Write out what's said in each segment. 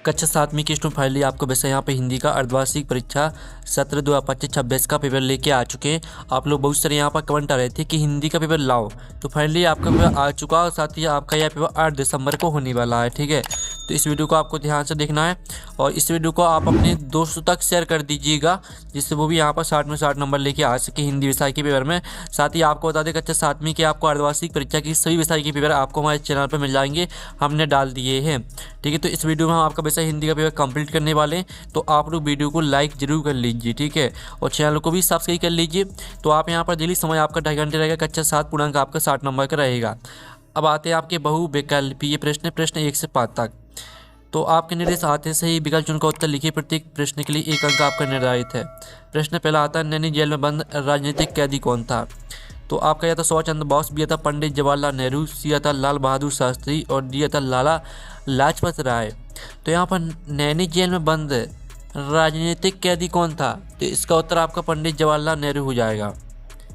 कक्षा 7वीं की student finally आपको वैसे यहाँ पे हिंदी का अर्धवार्षिक परीक्षा सत्र 2025-26 का पेपर लेके आ चुके हैं। आप लोग बहुत सारे यहाँ पर कमेंट आ रहे थे कि हिंदी का पेपर लाओ, तो फाइनली आपका पेपर आ चुका और साथ ही आपका यह पेपर 8 दिसंबर को होने वाला है। ठीक है, तो इस वीडियो को आपको ध्यान से देखना है और इस वीडियो को आप अपने दोस्तों तक शेयर कर दीजिएगा, जिससे वो भी यहाँ पर 60 में 60 नंबर लेके आ सके हिंदी विषय के पेपर में। साथ ही आपको बता दें कक्षा 7वीं के आपको अर्धवार्षिक परीक्षा की सभी विषय के पेपर आपको हमारे चैनल पर मिल जाएंगे, हमने डाल दिए हैं। ठीक है, तो इस वीडियो में हम आपका विषय हिंदी का पेपर कंप्लीट करने वाले हैं, तो आप लोग वीडियो को लाइक जरूर कर लीजिए। ठीक है, और चैनल को भी सब्सक्राइब कर लीजिए। तो आप यहाँ पर डेली समय आपका 2.5 घंटे रहेगा, कक्षा 7 पूर्णांक आपका 60 नंबर का रहेगा। अब आते हैं आपके बहुविकल्पीय प्रश्न 1 से 5 तक। तो आपके निर्देश आते से ही विकल्प चुनकर उत्तर लिखिए। प्रत्येक प्रश्न के लिए 1 अंक आपका निर्धारित है। प्रश्न पहला आता है, नैनी जेल में बंद राजनीतिक कैदी कौन था? तो आपका यह था सुभाष चंद्र बोस, बी था पंडित जवाहरलाल नेहरू, सी था लाल बहादुर शास्त्री और डी था लाला लाजपत राय। तो यहाँ पर नैनी जेल में बंद राजनीतिक कैदी कौन था? तो इसका उत्तर आपका पंडित जवाहरलाल नेहरू हो जाएगा।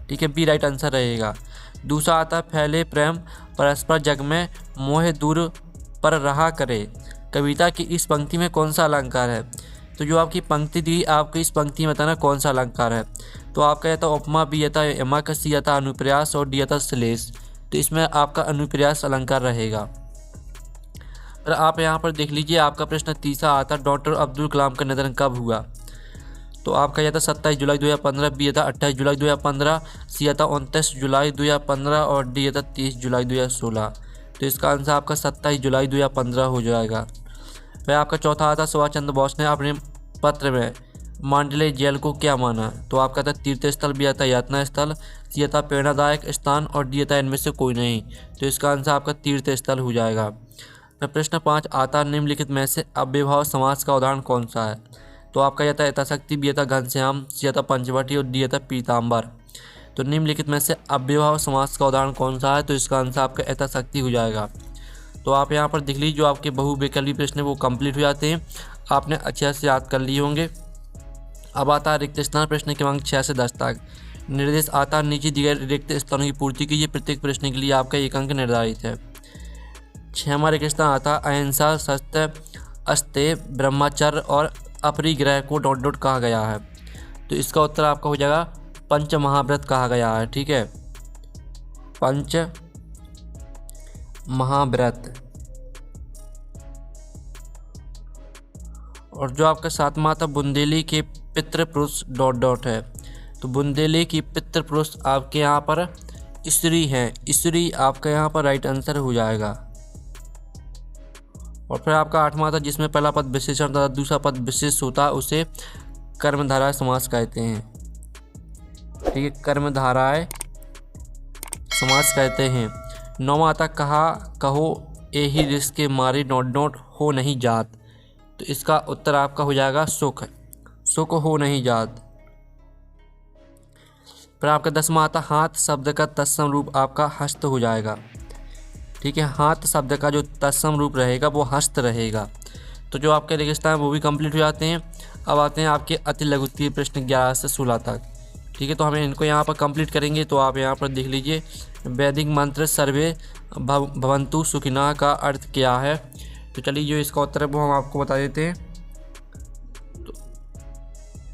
ठीक है, बी राइट आंसर रहेगा। दूसरा आता है, फैले प्रेम परस्पर जग में मोह दूर पर रहा करे, कविता की इस पंक्ति में कौन सा अलंकार है? तो जो आपकी पंक्ति दी, आपको इस पंक्ति में बताना कौन सा अलंकार है। तो आपका यह था उपमा, बी था यमक, सी था अनुप्रयास और डी था श्लेष। तो इसमें आपका अनुप्रयास अलंकार रहेगा। और आप यहाँ पर देख लीजिए, आपका प्रश्न तीसरा आता, डॉक्टर अब्दुल कलाम का निधन कब हुआ? तो आपका यह था 27 जुलाई 2015, बी था 28 जुलाई 2015, सी था 29 जुलाई 2015 और डी था 30 जुलाई 2016। तो इसका आंसर आपका 27 जुलाई 2015 हो जाएगा। वह आपका चौथा आता, सुभाष चंद्र बोस ने अपने पत्र में मांडले जेल को क्या माना? तो आपका था तीर्थ स्थल, बी था यातना स्थल, सी था प्रेरणादायक स्थान और डी था इनमें से कोई नहीं। तो इसका आंसर आपका तीर्थ स्थल हो जाएगा। प्रश्न 5 आता, निम्नलिखित में से अव्ययभाव समास का उदाहरण कौन सा है? तो आपका यह था यथाशक्ति, बी था घनश्याम, सी था पंचवटी और डी था पीताम्बर। तो निम्नलिखित में से अव्ययभाव समास का उदाहरण कौन सा है? तो इसका आंसर आपका यथाशक्ति हो जाएगा। तो आप यहाँ पर देख लीजिए, जो आपके बहुविकल्पी प्रश्न वो कंप्लीट हो जाते हैं, आपने अच्छे से याद कर लिए होंगे। अब आता है रिक्त स्थान, प्रश्न क्रमांक 6 से 10 तक। निर्देश आता, नीचे दिए गए रिक्त स्थानों की पूर्ति कीजिए। प्रत्येक प्रश्न के लिए आपका 1 अंक निर्धारित है। 6वां रिक्त स्थान आता, अहिंसा, सत्य, अस्तेय, ब्रह्मचर्य और अपरिग्रह को ... कहा गया है। तो इसका उत्तर आपका हो जाएगा पंच महाव्रत कहा गया है। ठीक है, पंच महाव्रत। और जो आपका 7वां था, बुंदेली के पितृपुरुष ... है। तो बुंदेली की पितृपुरुष आपके यहाँ पर ईश्वरी हैं। ईश्वरी आपका यहाँ पर राइट आंसर हो जाएगा। और फिर आपका 8वां था, जिसमें पहला पद विशेषण था, दूसरा पद विशेष होता, उसे कर्मधारय समास कहते हैं। ठीक है, कर्मधारय समास कहते हैं। 9वां आता, कहा कहो एही रिस के मारे ... हो नहीं जात। तो इसका उत्तर आपका हो जाएगा सुख, सुख हो नहीं जात। फिर आपका 10वां आता, हाथ शब्द का तत्सम रूप आपका हस्त हो जाएगा। ठीक है, हाथ शब्द का जो तत्सम रूप रहेगा वो हस्त रहेगा। तो जो आपके रेगिस्तान है वो भी कंप्लीट हो जाते हैं। अब आते हैं आपके अति लघुत्तरीय प्रश्न 11 से 16 तक। ठीक है, तो हमें इनको यहाँ पर कंप्लीट करेंगे। तो आप यहाँ पर देख लीजिए, वैदिक मंत्र सर्वे भवन्तु सुखिनः का अर्थ क्या है? तो चलिए, जो इसका उत्तर है वो हम आपको बता देते हैं।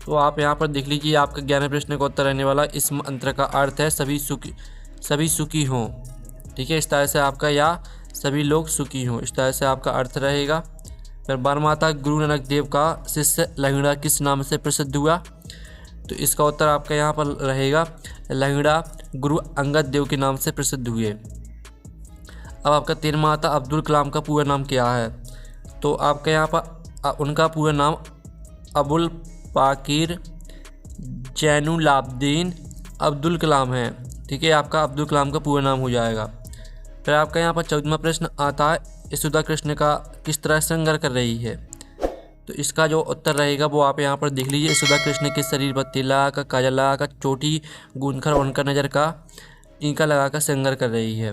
तो आप यहाँ पर देख लीजिए, आपका 11वें प्रश्न का उत्तर रहने वाला, इस मंत्र का अर्थ है सभी सुखी हों। ठीक है, इस तरह से आपका, या सभी लोग सुखी हों, इस तरह से आपका अर्थ रहेगा। फिर 12वां था, गुरु नानक देव का शिष्य लंगड़ा किस नाम से प्रसिद्ध हुआ? तो इसका उत्तर आपका यहाँ पर रहेगा, लंगड़ा गुरु अंगद देव के नाम से प्रसिद्ध हुए। अब आपका 13वां था, अब्दुल कलाम का पूरा नाम क्या है? तो आपका यहाँ पर उनका पूरा नाम अबुल पाकिर जैनुलाब्दीन अब्दुल कलाम है। ठीक है, आपका अब्दुल कलाम का पूरा नाम हो जाएगा। फिर आपका यहाँ पर 14वां प्रश्न आता है, यशोदा कृष्ण का किस तरह श्रृंगार कर रही है? तो इसका जो उत्तर रहेगा वो आप यहाँ पर देख लीजिए, यशोदा कृष्ण के शरीर पर तिलक का, काजला का, चोटी गूंथकर उनका नज़र का टीका लगाकर श्रृंगार कर रही है।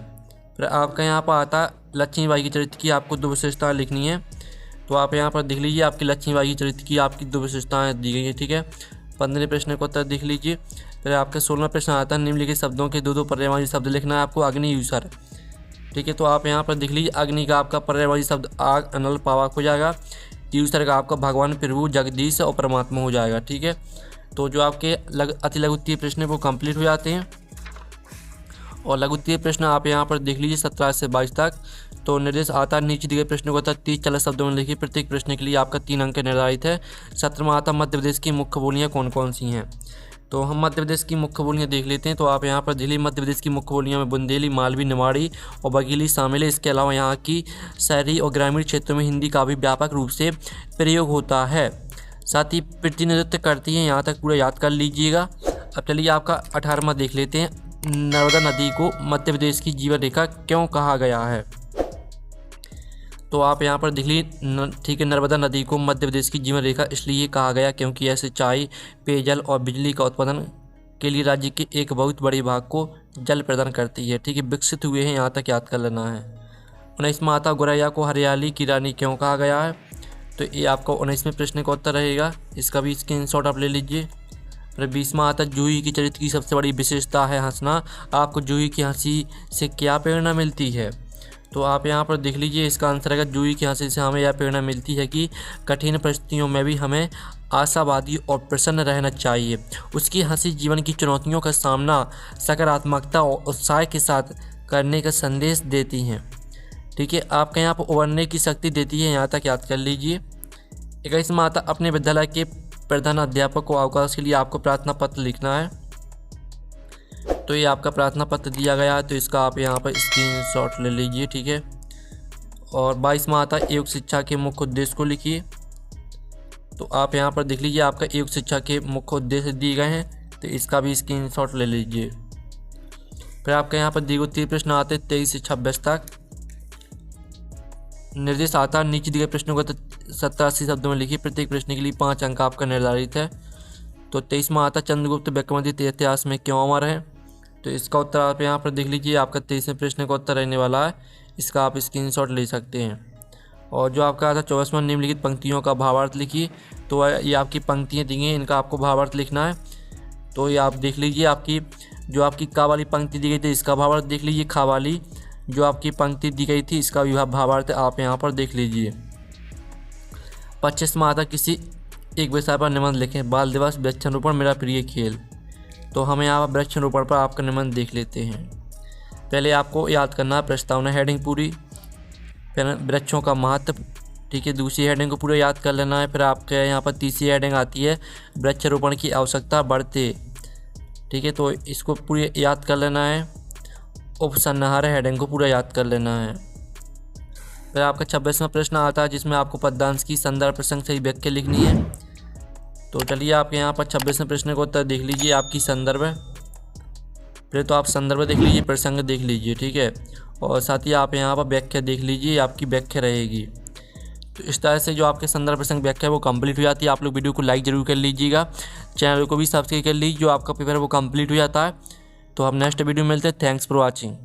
फिर आपका यहाँ पर आता, लक्ष्मीबाई की चरित्र की आपको 2 विशेषताएँ लिखनी है। तो आप यहाँ पर देख लीजिए, आपकी लक्ष्मीबाई की चरित्र की आपकी 2 विशेषताएँ दी गई है। ठीक है, 15वें प्रश्न का उत्तर देख लीजिए। फिर आपका 16वां प्रश्न आता है, निम्नलिखित शब्दों के 2 पर्यायवाची शब्द लिखना है आपको। अग्नि यूसर। ठीक है, तो आप यहाँ पर देख लीजिए, अग्नि का आपका पर्यायवाची शब्द आग, अनल, पावक हो जाएगा। तीसरा का आपका भगवान, प्रभु, जगदीश और परमात्मा हो जाएगा। ठीक है, तो जो आपके अति लघु उत्तरीय प्रश्न है वो कंप्लीट हो जाते हैं। और लघु उत्तरीय प्रश्न आप यहाँ पर देख लीजिए 17 से 22 तक। तो निर्देश आता है नीचे दिए गए प्रश्नों को 30 सरल शब्दों में लिखिए। प्रत्येक प्रश्न के लिए आपका 3 अंक निर्धारित है। 17वां आता मध्य प्रदेश की मुख्य बोलियाँ कौन कौन सी हैं। तो हम मध्य प्रदेश की मुख्य बोलियाँ देख लेते हैं। तो आप यहाँ पर दिल्ली मध्य प्रदेश की मुख्य बोलियों में बुंदेली, मालवी, निमाड़ी और बघेली शामिल है। इसके अलावा यहाँ की शहरी और ग्रामीण क्षेत्रों में हिंदी का भी व्यापक रूप से प्रयोग होता है। साथ ही प्रतिनिधित्व करती है, यहाँ तक पूरा याद कर लीजिएगा। अब चलिए आपका 18वां देख लेते हैं। नर्मदा नदी को मध्य प्रदेश की जीवन रेखा क्यों कहा गया है। तो आप यहाँ पर देख लीजिए, ठीक है, नर्मदा नदी को मध्य प्रदेश की जीवन रेखा इसलिए कहा गया क्योंकि यह सिंचाई, पेयजल और बिजली का उत्पादन के लिए राज्य के एक बहुत बड़े भाग को जल प्रदान करती है। ठीक है, विकसित हुए हैं, यहाँ तक याद कर लेना है। 19वां आता गोरैया को हरियाली की रानी क्यों कहा गया है। तो ये आपका 19वें प्रश्न का उत्तर रहेगा, इसका भी स्क्रीनशॉट आप ले लीजिए। फिर 20वां आता जूही की चरित्र की सबसे बड़ी विशेषता है हंसना। आपको जूही की हंसी से क्या प्रेरणा मिलती है। तो आप यहाँ पर देख लीजिए, इसका आंसर है जूही की हंसी से हमें यह प्रेरणा मिलती है कि कठिन परिस्थितियों में भी हमें आशावादी और प्रसन्न रहना चाहिए। उसकी हंसी जीवन की चुनौतियों का सामना सकारात्मकता और उत्साह के साथ करने का संदेश देती हैं। ठीक है, आपके यहाँ पर उभरने की शक्ति देती है, यहाँ तक याद कर लीजिए। 21वां आता अपने विद्यालय के प्रधान अध्यापक को अवकाश के लिए आपको प्रार्थना पत्र लिखना है। तो ये आपका प्रार्थना पत्र दिया गया है, तो इसका आप यहाँ पर स्क्रीनशॉट ले लीजिए। ठीक है, और 22वां आता योग शिक्षा के मुख्य उद्देश्य को लिखिए। तो आप यहाँ पर देख लीजिए, आपका योग शिक्षा के मुख्य उद्देश्य दिए गए हैं, तो इसका भी स्क्रीनशॉट ले लीजिए। फिर आपके यहाँ पर दिए गए 3 प्रश्न आते 23 से 26 तक। निर्देश आता नीचे दिए गए प्रश्नों को 87 शब्दों में लिखिए। प्रत्येक प्रश्न के लिए 5 अंक आपका निर्धारित है। तो 23वां आता चंद्रगुप्त विक्रमादित्य इतिहास में क्यों अमर है। तो इसका उत्तर आप यहाँ पर देख लीजिए, आपका 23वें प्रश्न का उत्तर रहने वाला है, इसका आप स्क्रीनशॉट ले सकते हैं। और जो आपका आता 24वां निम्नलिखित पंक्तियों का भावार्थ लिखिए। तो ये आपकी पंक्तियाँ दी हैं, इनका आपको भावार्थ लिखना है। तो ये आप देख लीजिए, आपकी जो आपकी का वाली पंक्ति दी गई थी इसका भावार्थ देख लीजिए। खा वाली जो आपकी पंक्ति दी गई थी इसका भी भावार्थ आप यहाँ पर देख लीजिए। 25वां आता किसी एक विषय पर निबंध लिखें। बाल दिवस, वृक्षारोपण, मेरा प्रिय खेल। तो हम यहाँ पर वृक्षारोपण पर आपका निबंध देख लेते हैं। पहले आपको याद करना है प्रस्तावना हेडिंग पूरी, फिर वृक्षों का महत्व। ठीक है, दूसरी हेडिंग को पूरा याद कर लेना है। फिर आपके यहाँ पर तीसरी हेडिंग आती है वृक्षारोपण की आवश्यकता बढ़ते। ठीक है, तो इसको पूरे याद कर लेना है। उपसंहार हेडिंग को पूरा याद कर लेना है। फिर आपका 26वां प्रश्न आता है जिसमें आपको पद्यांश की संदर्भ प्रसंग सही व्याख्या लिखनी है। तो चलिए आपके यहाँ पर 26वें प्रश्न का उत्तर देख लीजिए, आपकी संदर्भ है। फिर तो आप संदर्भ देख लीजिए, प्रसंग देख लीजिए। ठीक है, और साथ ही आप यहाँ पर व्याख्या देख लीजिए, आपकी व्याख्या रहेगी। तो इस तरह से जो आपके संदर्भ प्रसंग व्याख्या है वो कंप्लीट हो जाती है। आप लोग वीडियो को लाइक जरूर कर लीजिएगा, चैनल को भी सब्सक्राइब कर लीजिए, जो आपका पेपर है वो कंप्लीट हो जाता है। तो हम नेक्स्ट वीडियो में मिलते हैं। Thanks for watching.